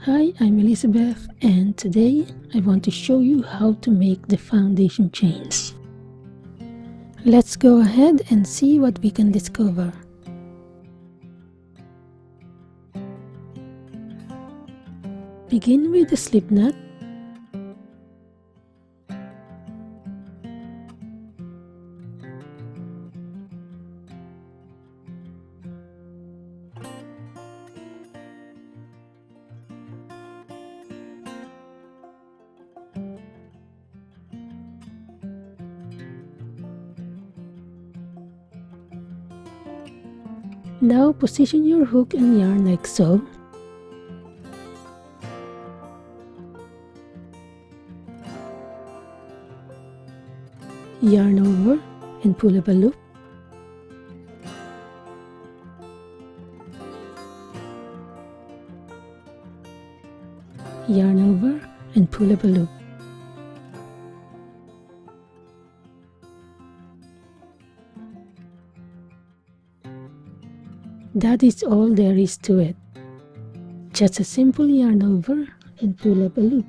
Hi, I'm Elizabeth, and today I want to show you how to make the foundation chains. Let's go ahead and see what we can discover. Begin with the slip knot. Now position your hook and yarn like so. Yarn over and pull up a loop. Yarn over and pull up a loop. That is all there is to it. Just a simple yarn over and pull up a loop.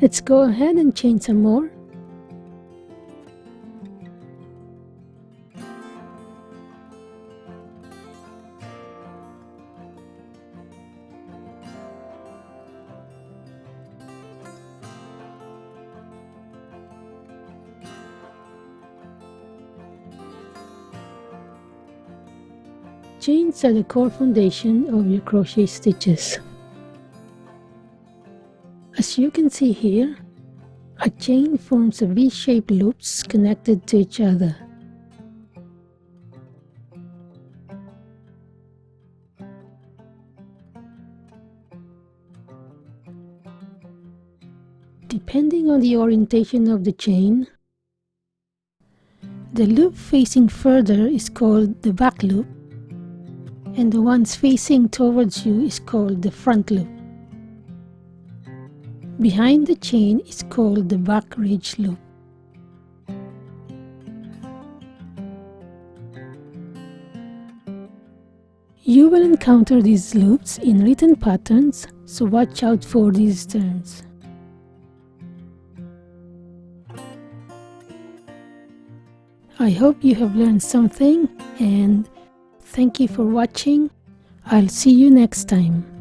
Let's go ahead and chain some more. Chains are the core foundation of your crochet stitches. As you can see here, a chain forms a V-shaped loops connected to each other. Depending on the orientation of the chain, the loop facing further is called the back loop, and the ones facing towards you is called the front loop. Behind the chain is called the back ridge loop. You will encounter these loops in written patterns, so watch out for these terms. I hope you have learned something, and thank you for watching. I'll see you next time.